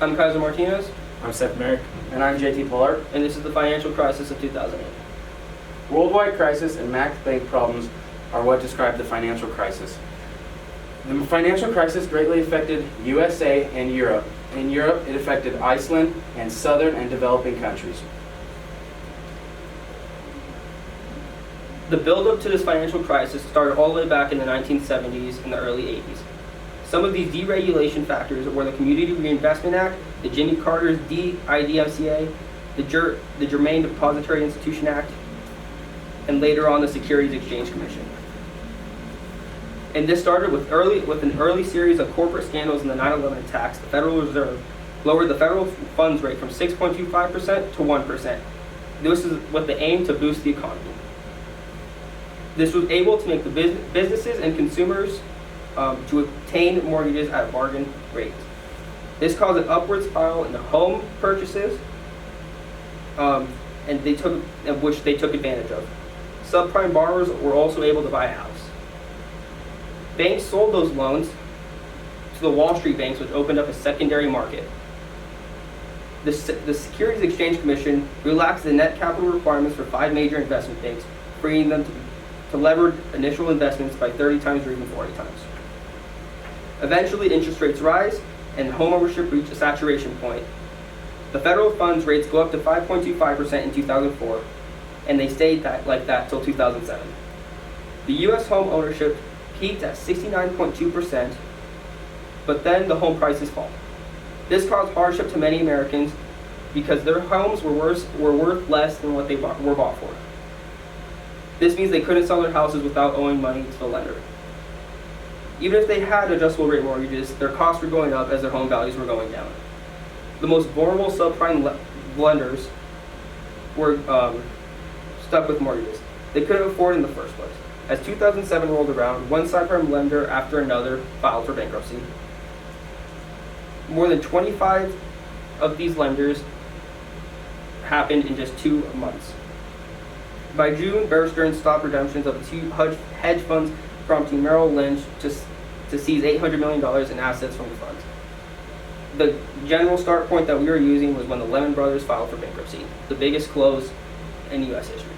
I'm Kaiser Martinez, I'm Seth Marick. And I'm JT Pollart. and this is the financial crisis of 2008. Worldwide crisis and max bank problems are what describe the financial crisis. The financial crisis greatly affected USA and Europe. In Europe, it affected Iceland and southern and developing countries. The build-up to this financial crisis started all the way back in the 1970s and the early 80s. Some of these deregulation factors were the Community Reinvestment Act, the Jimmy Carter's IDMCA, the Germain Depository Institution Act, and later on the Securities Exchange Commission. And this started with an early series of corporate scandals in the 9/11 attacks. The Federal Reserve lowered the federal funds rate from 6.25% to 1%. This is with the aim to boost the economy. This was able to make the businesses and consumers to obtain mortgages at bargain rates. This caused an upward spiral in the home purchases, which they took advantage of. Subprime borrowers were also able to buy a house. Banks sold those loans to the Wall Street banks, which opened up a secondary market. The Securities Exchange Commission relaxed the net capital requirements for 5 major investment banks, freeing them to lever initial investments by 30 times or even 40 times. Eventually, interest rates rise and homeownership reached a saturation point. The federal funds rates go up to 5.25% in 2004, and they stayed like that till 2007. The U.S. home ownership peaked at 69.2%, but then the home prices fall. This caused hardship to many Americans because their homes were worth less than what they were bought for. This means they couldn't sell their houses without owing money to the lender. Even if they had adjustable rate mortgages, their costs were going up as their home values were going down. The most vulnerable subprime lenders were stuck with mortgages they couldn't afford in the first place. As 2007 rolled around, one subprime lender after another filed for bankruptcy. More than 25 of these lenders happened in just 2 months. By June, Bear Stearns stopped redemptions of 2 hedge funds, prompting Merrill Lynch to seize $800 million in assets from the funds. The general start point that we were using was when the Lehman Brothers filed for bankruptcy, the biggest close in U.S. history.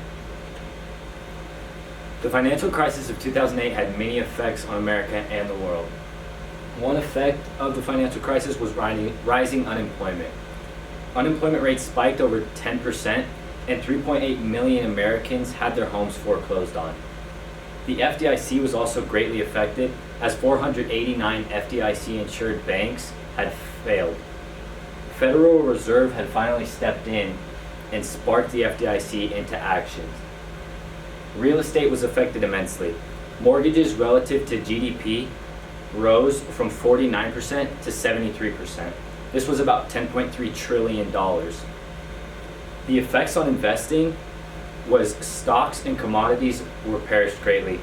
The financial crisis of 2008 had many effects on America and the world. One effect of the financial crisis was rising unemployment. Unemployment rates spiked over 10%, and 3.8 million Americans had their homes foreclosed on. The FDIC was also greatly affected, as 489 FDIC-insured banks had failed. The Federal Reserve had finally stepped in and sparked the FDIC into action. Real estate was affected immensely. Mortgages relative to GDP rose from 49% to 73%. This was about $10.3 trillion. The effects on investing was stocks and commodities were perished greatly.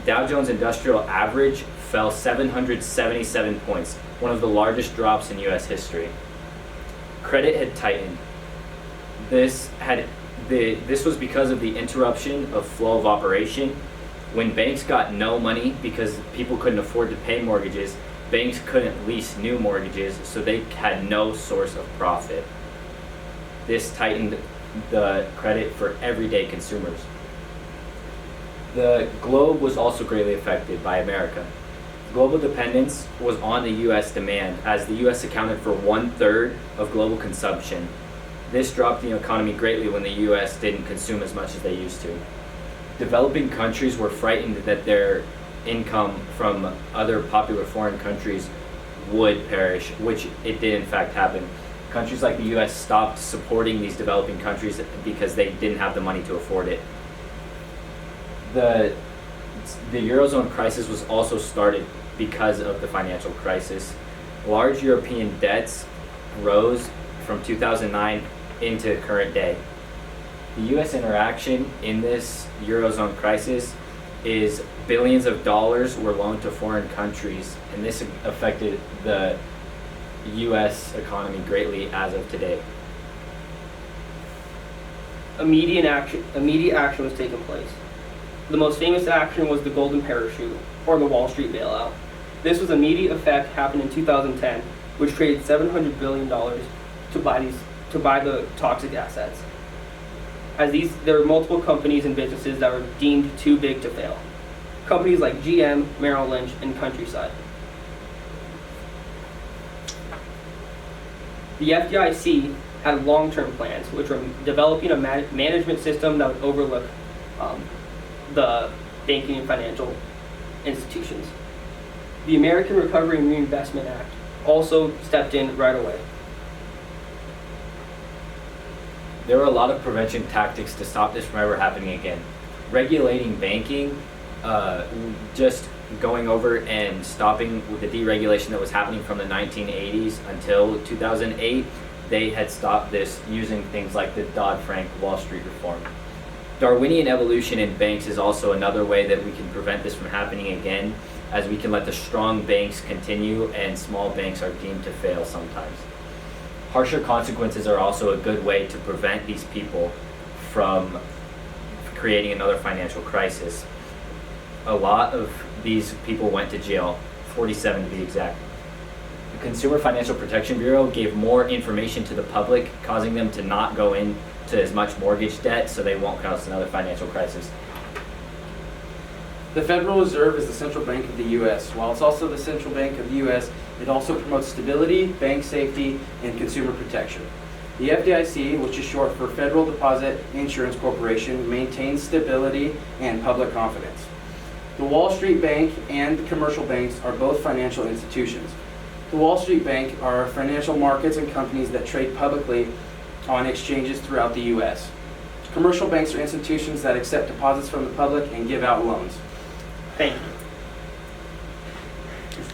Dow Jones Industrial Average fell 777 points, one of the largest drops in U.S. history. Credit had tightened. This was because of the interruption of flow of operation. When banks got no money because people couldn't afford to pay mortgages, banks couldn't lease new mortgages, so they had no source of profit. This tightened the credit for everyday consumers. The globe was also greatly affected by America. Global dependence was on the U.S. demand, as the U.S. accounted for 1/3 of global consumption. This dropped the economy greatly when the U.S. didn't consume as much as they used to. Developing countries were frightened that their income from other popular foreign countries would perish, which it did in fact happen. Countries like the U.S. stopped supporting these developing countries because they didn't have the money to afford it. The Eurozone crisis was also started because of the financial crisis. Large European debts rose from 2009 into current day. The U.S. interaction in this Eurozone crisis is billions of dollars were loaned to foreign countries, and this affected the U.S. economy greatly as of today. Immediate action was taking place. The most famous action was the Golden Parachute, or the Wall Street bailout. This was immediate effect happened in 2010. which traded $700 billion to buy the toxic assets. There are multiple companies and businesses that were deemed too big to fail. Companies like GM, Merrill Lynch, and Countryside. The FDIC had long-term plans, which were developing a management system that would overlook the banking and financial institutions. The American Recovery and Reinvestment Act also stepped in right away. There were a lot of prevention tactics to stop this from ever happening again. Regulating banking, just going over and stopping with the deregulation that was happening from the 1980s until 2008, they had stopped this using things like the Dodd-Frank Wall Street reform. Darwinian evolution in banks is also another way that we can prevent this from happening again, as we can let the strong banks continue and small banks are deemed to fail sometimes. Harsher consequences are also a good way to prevent these people from creating another financial crisis. A lot of these people went to jail, 47 to be exact. The Consumer Financial Protection Bureau gave more information to the public, causing them to not go into as much mortgage debt so they won't cause another financial crisis. The Federal Reserve is the central bank of the U.S. While it's also the central bank of the U.S., it also promotes stability, bank safety, and consumer protection. The FDIC, which is short for Federal Deposit Insurance Corporation, maintains stability and public confidence. The Wall Street Bank and commercial banks are both financial institutions. The Wall Street Bank are financial markets and companies that trade publicly on exchanges throughout the U.S. Commercial banks are institutions that accept deposits from the public and give out loans. Thank you.